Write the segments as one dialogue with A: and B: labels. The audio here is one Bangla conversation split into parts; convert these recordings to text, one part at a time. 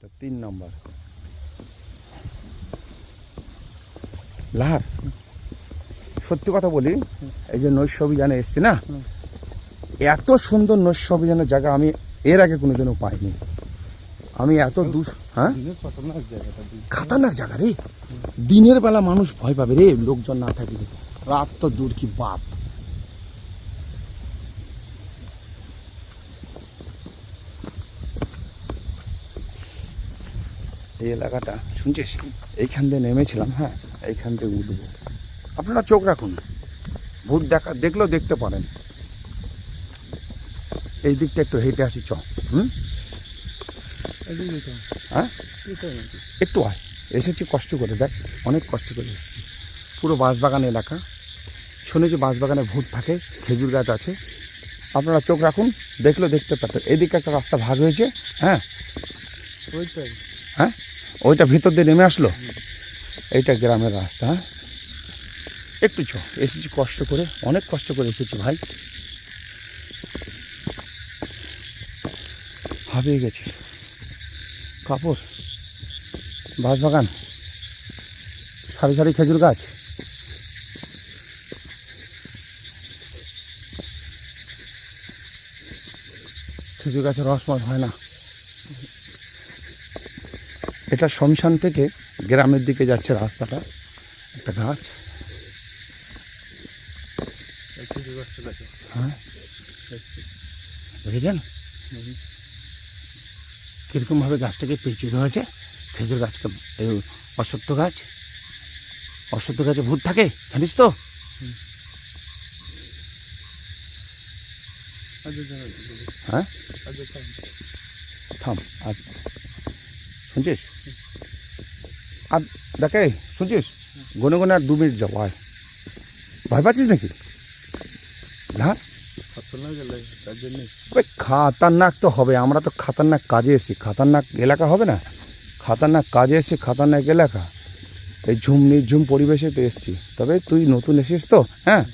A: এটা 3 নম্বর লাহার। সত্যি কথা বলি, এই যে নৈশ অভিযানে এসছি না, এত সুন্দর নৈশ অভিযানের জায়গা আমি এর আগে কোনোদিনও পাইনি। আমি এত দূর, হ্যাঁ খাতারনাক জায়গা রে। দিনের বেলা মানুষ ভয় পাবে রে, লোকজন না থাকলে। রাত তো দূর কি বাত। এই এলাকাটা শুনছিস, এইখান দিয়ে নেমেছিলাম, হ্যাঁ এইখান দিয়ে উঠবো। আপনারা চোখ রাখুন, ভূত দেখলেও দেখতে পারেন। এই দিকটা একটু হেঁটে আসি চ। হ্যাঁ একটু আয়, এসেছি কষ্ট করে, দেখ অনেক কষ্ট করে এসেছি। পুরো বাঁশবাগান এলাকা, শুনেছি বাঁশবাগানে ভূত থাকে, খেজুর গাছ আছে। আপনারা চোখ রাখুন, দেখলেও দেখতে পাতেন। এদিকে একটা রাস্তা ভাগ হয়েছে, হ্যাঁ হ্যাঁ ওইটা ভিতর দিয়ে নেমে আসলো। এইটা গ্রামের রাস্তা। হ্যাঁ একটু চ, এসেছি কষ্ট করে, অনেক কষ্ট করে এসেছি ভাই, হাবিয়ে গেছি। কাপড়, বাঁশবাগান, সারি সারি খেজুর গাছ, খেজুর গাছের রসমস হয় না। এটা শ্মশান থেকে গ্রামের দিকে যাচ্ছে রাস্তাটা। একটা গাছ, হ্যাঁ দেখেছেন কীরকমভাবে গাছটাকে পেঁচিয়ে ধরেছে। খেজুর গাছকে, এই অশ্বত্থ গাছ, অশ্বত্থ গাছে ভূত থাকে জানিস তো। হ্যাঁ থাম, আর শুনছিস, আর দেখে শুনছিস, গনে গনে আর 2 মিনিট যাও। আয়, ভয় পাচ্ছিস নাকি? না খাতারনাক তো হবে, আমরা তো খাতারনাক কাজে এসেছি, খাতারনাক এলাকা হবে না? খাতারনাক কাজে এসেছি, খাতারনাক এলাকা। এই ঝুম নির্ঝুম পরিবেশে তো এসেছি। তবে তুই নতুন এসেছিস তো, হ্যাঁ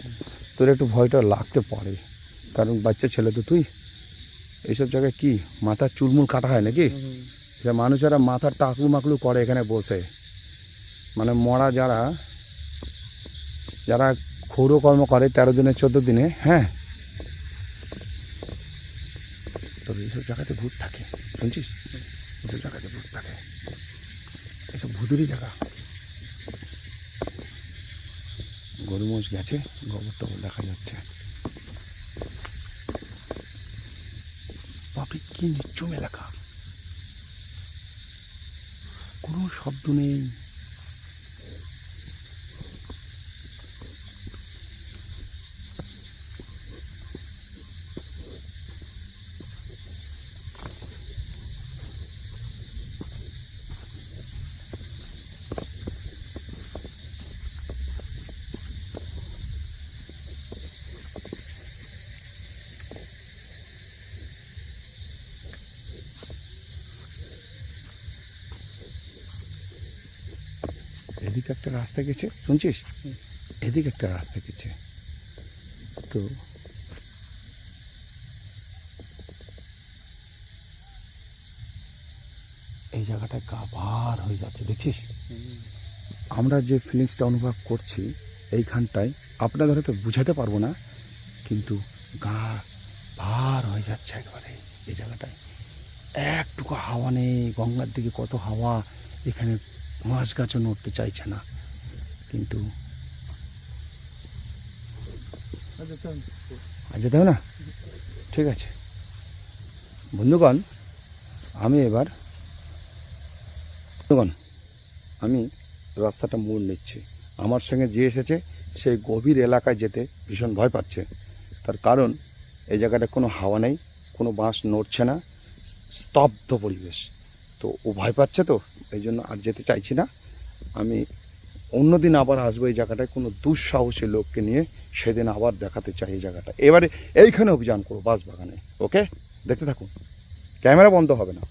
A: তোর একটু ভয়টা লাগতে পারে, কারণ বাচ্চা ছেলে তো তুই। এইসব জায়গায় কি মাথার চুলমুল কাটা হয় নাকি? যে মানুষেরা মাথার টাকলু মাকলু করে এখানে বসে, মানে মরা যারা যারা ক্ষৌরকর্ম করে 13 দিনে 14 দিনে, হ্যাঁ তবে এইসব জায়গাতে ভূত থাকে, শুনছিস? এইসব জায়গাতে ভূত থাকে, এইসব ভূতেরই জায়গা। গরু মোষ গেছে, গোবর টবর দেখা যাচ্ছে। বাপরে কি নির্জম এলাকা, কোনো শব্দ নেই। এদিকে একটা রাস্তা গেছে, শুনছিস? এদিকে একটা রাস্তা গেছে, তো এই জায়গাটা গা ভার হয়ে যাচ্ছে, দেখছিস? আমরা যে ফিলিংসটা অনুভব করছি এইখানটায় আপনাদের হয়তো বুঝাতে পারবো না, কিন্তু গা ভার হয়ে যাচ্ছে একবারে এই জায়গাটায়। একটুকু হাওয়া নেই, গঙ্গার দিকে কত হাওয়া, এখানে ঘাস গাছও নড়তে চাইছে না। কিন্তু আজ যেতে হবে না, ঠিক আছে বন্ধুগণ। আমি রাস্তাটা মোড় নিচ্ছি। আমার সঙ্গে যে এসেছে সেই গভীর এলাকায় যেতে ভীষণ ভয় পাচ্ছে। তার কারণ এই জায়গাটা কোনো হাওয়া নেই, কোনো বাঁশ নড়ছে না, স্তব্ধ পরিবেশ। তো ও ভয় পাচ্ছে, তো এই জন্য আর যেতে চাইছি না। আমি অন্যদিন আবার আসবো এই জায়গাটায়, কোনো দুঃসাহসী লোককে নিয়ে সেদিন আবার দেখাতে চাই এই জায়গাটা। এবারে এইখানে অভিযান করবো, বাঁশবাগানে। ওকে, দেখতে থাকুন, ক্যামেরা বন্ধ হবে না।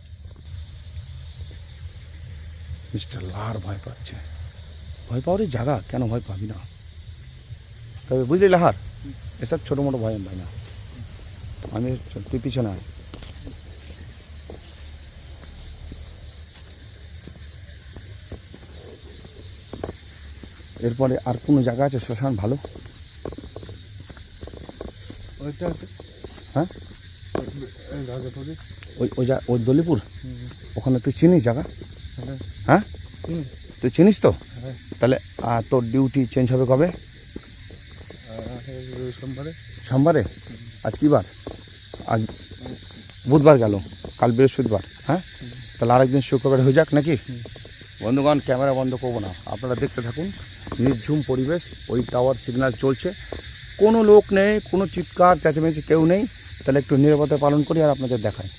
A: মিস্টার লাহার ভয় পাচ্ছে। ভয় পাওয়ারই জায়গা, কেন ভয় পাবি না? তবে বুঝলি লাহার, এসব ছোটো মোটো ভয় পাই না আমি। তুই পিছনে আয়। এরপরে আর কোনো জায়গা আছে শ্মশান ভালো?
B: ওইটা আছে।
A: হ্যাঁ,
B: রাজাপুরে।
A: ওই দলিপুর, ওখানে তুই চিনিস জায়গা?
B: হ্যাঁ
A: হ্যাঁ,
B: চিনি।
A: তুই চিনিস তো?
B: হ্যাঁ।
A: তাহলে তোর ডিউটি চেঞ্জ হবে কবে?
B: সোমবারে।
A: সোমবারে? আজ কি বার? আজ বুধবার গেল, কাল বৃহস্পতিবার। হ্যাঁ, তাহলে আরেকদিন শুক্রবার হয়ে যাক নাকি? বন্ধুগণ, ক্যামেরা বন্ধ করবো না, আপনারা দেখতে থাকুন। নির্ঝুম পরিবেশ, ওই টাওয়ার সিগন্যাল চলছে, কোনো লোক নেই, কোনো চিৎকার চেঁচামেচি কেউ নেই। তাহলে একটু নীরবতা পালন করি আর আপনাদের দেখাই।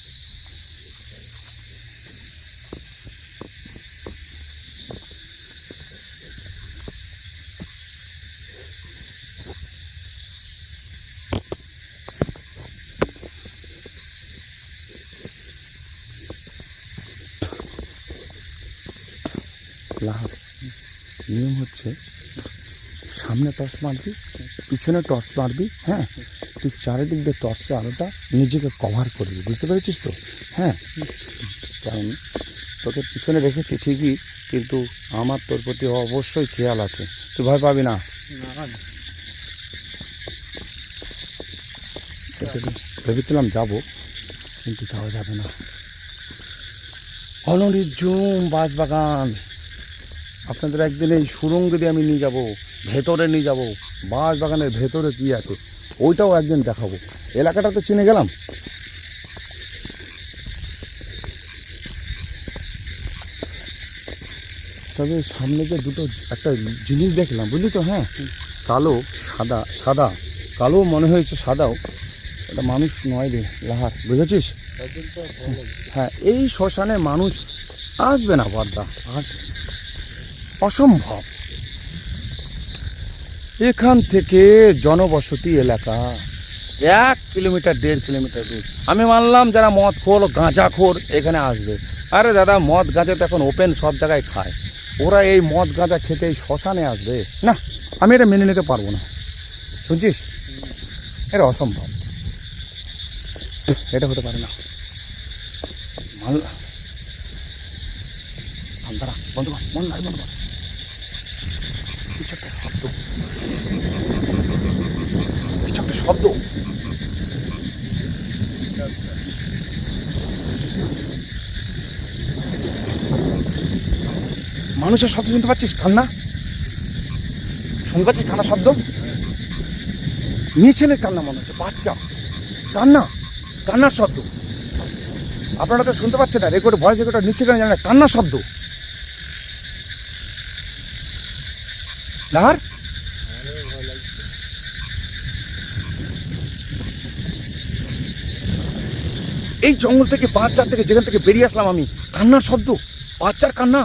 A: লাভ নিয়ম হচ্ছে, সামনে টর্চ মারবি, পিছনে টর্চ মারবি। হ্যাঁ, তুই চারিদিক দিয়ে টর্চে আলোটা নিজেকে কভার করবি, বুঝতে পেরেছিস তো? হ্যাঁ, কারণ তোকে পিছনে রেখেছি ঠিকই, কিন্তু আমার তোর প্রতি অবশ্যই খেয়াল আছে, তুই ভয় পাবি না। ভেবেছিলাম যাব, কিন্তু যাওয়া যাবে না। অনরিজুম বাঁশবাগান, আপনাদের একদিন এই সুড়ঙ্গ দিয়ে আমি নিয়ে যাব, ভেতরে নিয়ে যাব, বাঁশবাগানের ভেতরে কী আছে ওইটাও একদিন দেখাবো। এলাকাটা তো চিনে গেলাম। তবে সামনে যে দুটো একটা জিনিস দেখলাম, বুঝলি তো? হ্যাঁ, কালো সাদা, সাদা কালো মনে হয়েছে, সাদাও। এটা মানুষ নয় রে লাহার, বুঝেছিস? হ্যাঁ, এই শ্মশানে মানুষ আসবে না বর্দা, আসবে না, অসম্ভব। এখান থেকে জনবসতি এলাকা 1 কিলোমিটার 1.5 কিলোমিটার দূর। আমি মানলাম যারা মদ খোর, গাঁজা খোর এখানে আসবে। আরে দাদা, মদ গাঁজা তো এখন ওপেন সব জায়গায় খায়, ওরা এই মদ গাঁজা খেতে এই শ্মশানে আসবে না? আমি এটা মেনে নিতে পারবো না, শুনছিস? এটা অসম্ভব, এটা হতে পারে না। দাঁড়া, বন্ধ কর, বন্ধ কর। কিছু একটা শব্দ, কিছু একটা শব্দ। মানুষের শব্দ শুনতে পাচ্ছিস? কান্না শুনতে পাচ্ছিস? কান্নার শব্দ, মেয়ে ছেলের কান্না মনে হচ্ছে, বাচ্চা কান্না, কান্নার শব্দ। আপনারা তো শুনতে পাচ্ছেন না, রেকর্ড ভয়েস রেকর্ড নিচ্ছে কেন জানেন না, কান্নার শব্দ। লাহার, এই জঙ্গল থেকে বাচ্চার থেকে যেখান থেকে বেরিয়ে আসলাম আমি, কান্নার শব্দ, বাচ্চার কান্না।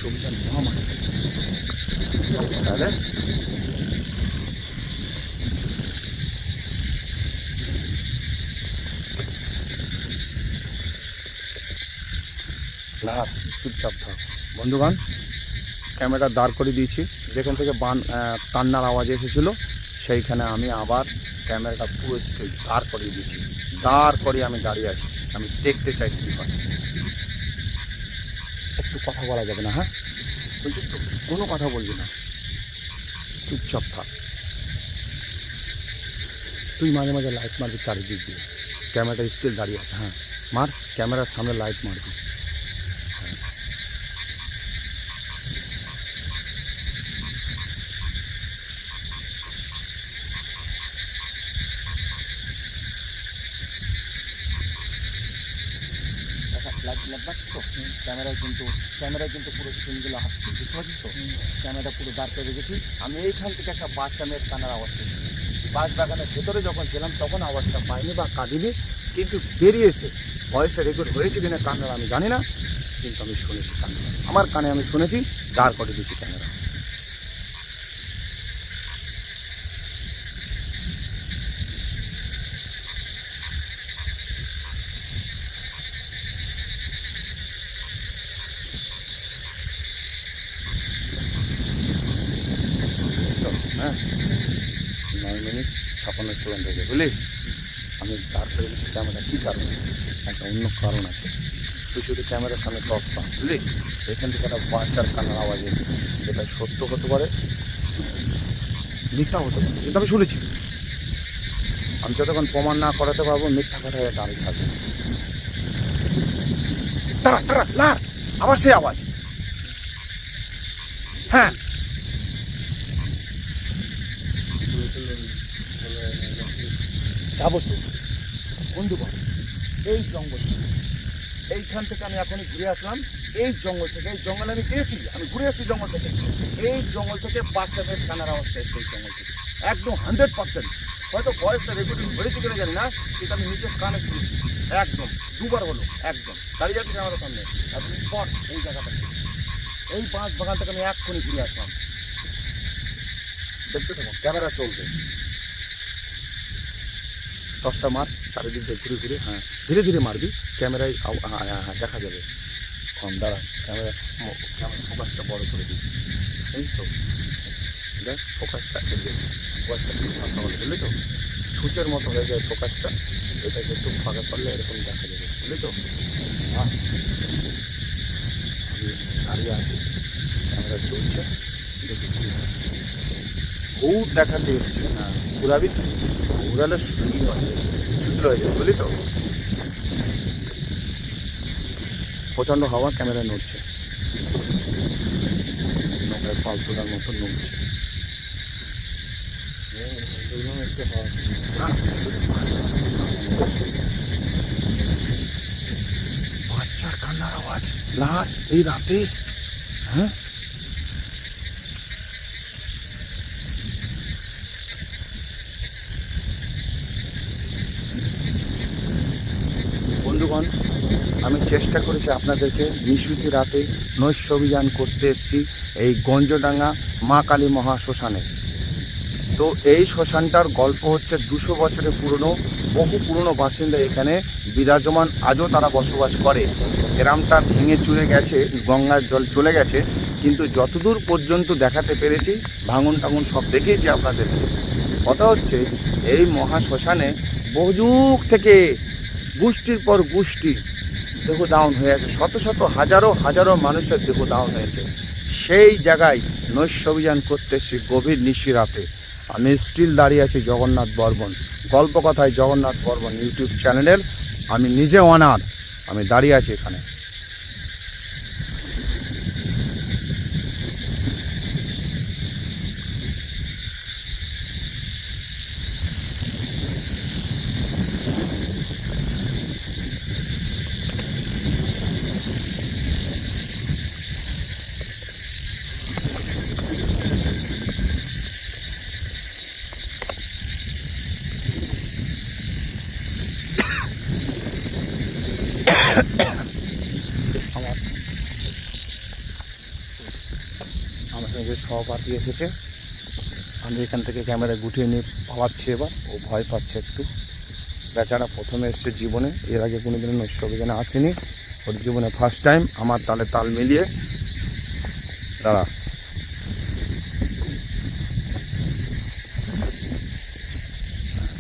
A: অভিযান মহামারী তাহলে লাহার, চুপচাপ থাক। বন্ধুগণ, ক্যামেরা দাঁড় করে দিয়েছি, যেখান থেকে কান্নার আওয়াজ এসেছিলো সেইখানে আমি আবার ক্যামেরাটা পুরো স্টেজ দাঁড় করিয়ে দিয়েছি। দাঁড় করিয়ে আমি দাঁড়িয়ে আছি, আমি দেখতে চাই কী হয়। একটু কথা বলা যাবে না? হ্যাঁ, বুঝছিস তো? কোনো কথা বলবি না, চুপচাপ থাক। তুই মাঝে মাঝে লাইট মারবি চারিদিক দিয়ে, ক্যামেরাটা স্টিল দাঁড়িয়ে আছে। হ্যাঁ, মার, ক্যামেরার সামনে লাইট মারবি। ক্যামেরায় কিন্তু পুরো সিনগুলো আসছে, বুঝতে পারছিস তো? ক্যামেরাটা পুরো দাঁড় করে রেখেছি আমি। এইখান থেকে একটা বাচ্চা মেয়ের কান্নার আওয়াজ পেয়েছি। বাঁশবাগানের ভেতরে যখন ছিলাম তখন আওয়াজটা পাইনি বা কাঁদিনি, কিন্তু বেরিয়েছে। ভয়েসটা রেকর্ড হয়েছে কিনা কান্নার আমি জানি না, কিন্তু আমি শুনেছি কান্না, আমার কানে আমি শুনেছি। দাঁড় করে দিয়েছি ক্যামেরা। হ্যাঁ, 9 মিনিট 56 সেকেন্ড হয়েছে, বুঝলি? আমি দাঁড় করে দিচ্ছি ক্যামেরা। কী কারণ? একটা অন্য কারণ আছে। তুই শুধু ক্যামেরার সামনে টস পা, বুঝলি? এখান থেকে একটা বাচ্চার কান্নার আওয়াজ এসছে, এটা সত্য হতে পারে, মিথ্যা হতে পারে, কিন্তু আমি শুনেছি। আমি যতক্ষণ প্রমাণ না করাতে পারবো মিথ্যা কথায় দাঁড়িয়ে থাকবে। তারা তারা লার, আবার সেই আওয়াজ। হ্যাঁ, যাবো তো বন্ধুগণ। এই জঙ্গল, এইখান থেকে আমি এখনই ঘুরে আসলাম। এই জঙ্গল থেকে, এই জঙ্গলে আমি পেয়েছি, আমি ঘুরে আসছি জঙ্গল থেকে। এই জঙ্গল থেকে বাচ্চাদের কান্নার আওয়াজটা এসছে, এই জঙ্গল থেকে একদম 100%। হয়তো বয়সটা রেকর্ডিং হয়েছে কিনা জানি না, কিন্তু আমি নিজের কানে শুনেছি। একদম দুবার হলো, একদম দাঁড়িয়ে যাচ্ছি ক্যামেরার সামনে, একদম স্পট এই জায়গাটা। এই বাঁশ বাগান থেকে আমি এক্ষুনি ঘুরে আসলাম। দেখতে থাকুন, ক্যামেরা চলবে। টসটা মার, চারিদিক দিয়ে ঘুরে ঘুরে। হ্যাঁ, ধীরে ধীরে মারবি, ক্যামেরায় হ্যাঁ দেখা যাবে। কম দাঁড়া, ক্যামেরা ফোকাসটা বড় করে দিই, বুঝিস তো? দেখ ফোকাসটা, ফোকাসটা একটু ফাঁকা হলে, বুঝলি তো? ছুঁচের মতো হয়ে যায় ফোকাসটা, এটাকে একটু ফাঁকা করলে এরকম দেখা যাবে, বুঝলি তো? হ্যাঁ, আমি দাঁড়িয়ে আছি, ক্যামেরা চলছে, দেখি খুব দেখাতে এসছে। হ্যাঁ, ঘুরাবি, ঘুরালে ই হয়ে যাবে, ছুচলো হয়ে যাবে, বুঝলি তো? প্রচণ্ড হাওয়া, ক্যামেরা নড়ছে, নৌকায় পাল তোলার মতো নড়ছে। বাচ্চার কান্নার আওয়াজ লার এই রাতে। হ্যাঁ, বন্ধুগণ, আমি চেষ্টা করেছি আপনাদেরকে নিশুতি রাতে নৈশ অভিযান করতে এসেছি এই গঞ্জডাঙ্গা মা কালী মহাশ্মশানে। তো এই শ্মশানটার গল্প হচ্ছে 200 বছরের পুরনো, বহু পুরনো বাসিন্দা এখানে বিরাজমান, আজও তারা বসবাস করে। গ্রামটা ভেঙে চলে গেছে, গঙ্গার জল চলে গেছে, কিন্তু যতদূর পর্যন্ত দেখাতে পেরেছি ভাঙন টাঙন সব দেখিয়েছি আপনাদেরকে। কথা হচ্ছে এই মহাশ্মশানে বহু যুগ থেকে গোষ্ঠীর পর গোষ্ঠী দেহ দাহন হয়ে আছে, শত শত হাজারো হাজারো মানুষের দেহ দাহন হয়েছে। সেই জায়গায় নৈশ অভিযান করতে এসেছি গভীর নিশিরাতে। আমি স্টিল দাঁড়িয়ে আছি জগন্নাথ বর্মন, গল্পকথায় জগন্নাথ বর্মন ইউটিউব চ্যানেলের আমি নিজে অনার, আমি দাঁড়িয়ে আছি এখানে। আমার সঙ্গে যে সহপাঠী এসেছে, আমি এখান থেকে ক্যামেরা গুটিয়ে নিয়ে পালাচ্ছি। এবার ও ভয় পাচ্ছে একটু, বেচারা প্রথমে এসছে জীবনে, এর আগে কোনো দিন নৈশ অভিযানে আসেনি, ওর জীবনে ফার্স্ট টাইম। আমার তালে তাল মিলিয়ে দাঁড়া,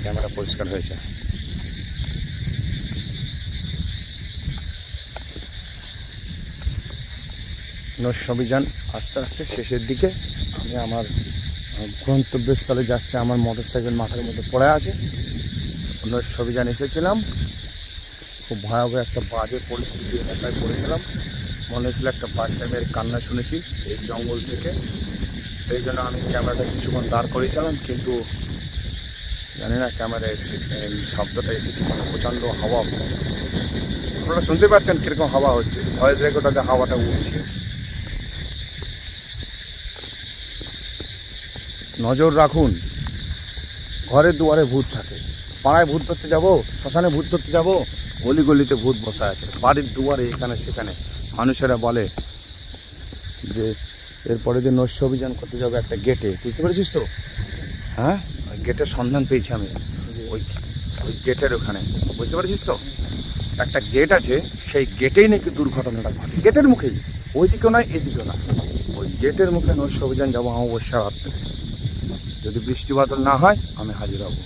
A: ক্যামেরা পরিষ্কার হয়েছে। নৈশ অভিযান আস্তে আস্তে শেষের দিকে। আমি আমার গন্তব্যস্থলে যাচ্ছে, আমার মোটরসাইকেল মাথার মধ্যে পড়ে আছে। নৈশ অভিযান এসেছিলাম, খুব ভয়াবহ একটা বাজে পরিস্থিতি এলাকায় পড়েছিলাম। মনে হচ্ছিল একটা বাচ্চা মেয়ের কান্না শুনেছি এই জঙ্গল থেকে। এই জন্য আমি ক্যামেরাটা কিছুক্ষণ দাঁড় করেছিলাম, কিন্তু জানি না ক্যামেরা এসে শব্দটা এসেছে, মানে প্রচণ্ড হাওয়া। আপনারা শুনতে পাচ্ছেন কীরকম হাওয়া হচ্ছে, ভয়েস রেকর্ডারে হাওয়াটা উঠছে। নজর রাখুন, ঘরের দুয়ারে ভূত থাকে। পাড়ায় ভূত ধরতে যাবো, শ্মশানে ভূত ধরতে যাবো, গলি গলিতে ভূত বসা আছে, বাড়ির দুয়ারে এখানে সেখানে। মানুষেরা বলে যে এরপরে যে নৈশ অভিযান করতে যাবো একটা গেটে, বুঝতে পেরেছিস তো? হ্যাঁ, ওই গেটের সন্ধান পেয়েছি আমি, ওই ওই গেটের ওখানে, বুঝতে পেরেছিস তো? একটা গেট আছে, সেই গেটেই নাকি দুর্ঘটনাটা ঘটে, গেটের মুখেই, ওইদিকেও নয় এদিকেও না, ওই গেটের মুখে নৈশ অভিযান যাবো অমাবস্যা রাত্রে। যদি বৃষ্টি বাদল না হয় আমি হাজির হব।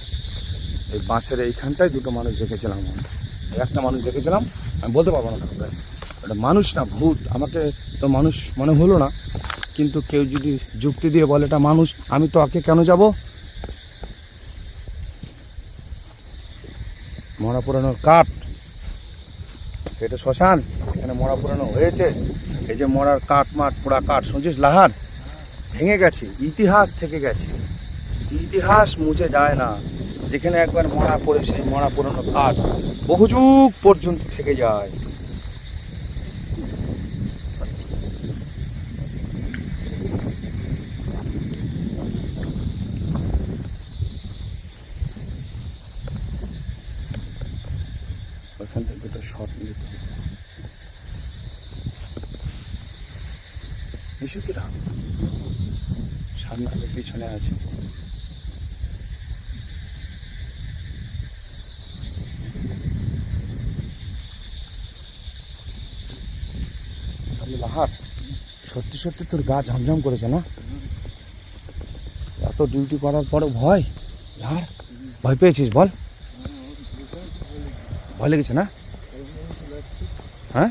A: এই বাঁশের এইখানটায় দুটো মানুষ দেখেছিলাম, একটা মানুষ দেখেছিলাম, আমি বলতে পারবো না। এটা মানুষ না ভূত, আমাকে তো মানুষ মনে হলো না, কিন্তু কেউ যদি যুক্তি দিয়ে বলে এটা মানুষ, আমি তো আগে কেন যাব? মরা পুরানোর কাঠ, এটা শ্মশান, এখানে মরা পুরানো হয়েছে। এই যে মরার কাঠ মাঠ পোড়া কাঠ শুনছিস, লাহার ভেঙে গেছে, ইতিহাস থেকে গেছে, ইতিহাস মুছে যায় না। যেখানে একবার মরা পড়ে সেই মরা পুরানো কাঠ বহু যুগ পর্যন্ত থেকে যায়। ওইখান থেকে দুটো শট নিতে হতো। নিশুতিরা সামনে আগে পিছনে আছে। লাহার সত্যি সত্যি তোর গা ঝমঝম করেছে না? এত ডিউটি করার পরও ভয়? আর ভয় পেয়েছিস বল? ভয় লেগেছে না? হ্যাঁ,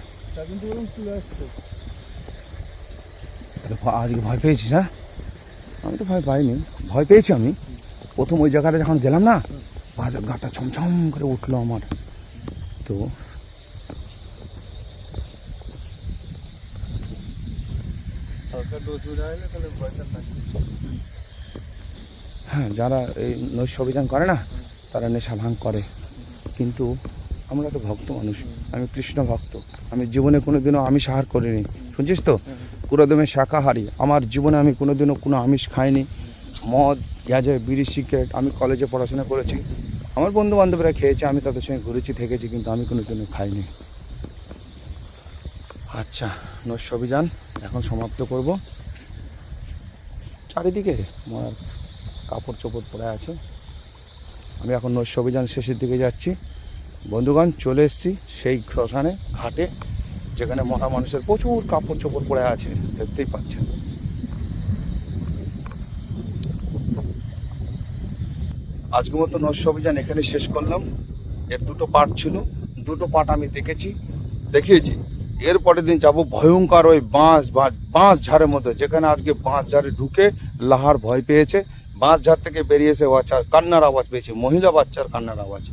A: আজকে ভয় পেয়েছিস? হ্যাঁ, আমি তো ভয় পাইনি, ভয় পেয়েছি আমি প্রথম ওই জায়গাটা যখন গেলাম না, গাটা ছমছম করে উঠলো আমার। তো হ্যাঁ, যারা এই নৈশ অভিযান করে না, তারা নেশা ভাঙ করে, কিন্তু আমরা তো ভক্ত মানুষ, আমি কৃষ্ণ ভক্ত, আমি জীবনে কোনোদিনও আমিষ আহার করিনি, শুনছিস তো? পুরোদমে শাকাহারি, আমার জীবনে আমি কোনোদিনও কোনো আমিষ খাইনি। মদ, গাঁজা, বিড়ি, সিগারেট, আমি কলেজে পড়াশোনা করেছি, আমার বন্ধু বান্ধবরা খেয়েছে, আমি তাদের সঙ্গে ঘুরেছি থেকেছি, কিন্তু আমি কোনোদিনও খাইনি। আচ্ছা, নৈশ অভিযান এখন সমাপ্ত করব। চারিদিকে আমার কাপড় চোপড় পরে আছে, আমি এখন নৈশ অভিযান শেষের দিকে যাচ্ছি। বন্ধুগণ, চলে এসেছি সেই শ্মশানে ঘাটে, যেখানে মরা মানুষের প্রচুর কাপড় চোপড় পরে আছে, দেখতেই পাচ্ছেন। আজকের মতো নৈশ অভিযান এখানে শেষ করলাম। এর দুটো পার্ট ছিল, দুটো পার্ট আমি দেখিয়েছি। এর পরের দিন যাব ভয়ঙ্কর ওই বাঁশ ঝাড়ের মধ্যে, যেখানে আজকে বাঁশ ঝাড়ে ঢুকে লাহার ভয় পেয়েছে। বাঁশ ঝাড় থেকে বেরিয়ে এসে বাচ্চার কান্নার আওয়াজ পেয়েছে, মহিলা বাচ্চার কান্নার আওয়াজ।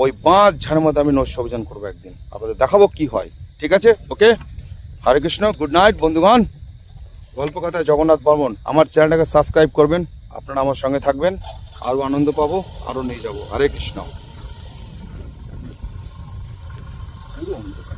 A: ওই বাঁশ ঝাড়ের মধ্যে আমি নৈশ অভিযান করবো একদিন, আপনাদের দেখাবো কি হয়। ঠিক আছে, ওকে, হরে কৃষ্ণ, গুড নাইট বন্ধুগণ। গল্পকথায় জগন্নাথ বর্মন, আমার চ্যানেলটাকে সাবস্ক্রাইব করবেন, আপনারা আমার সঙ্গে থাকবেন, আরও আনন্দ পাবো, আরও নিয়ে যাবো। হরে কৃষ্ণ। পুরো অন্ধকার।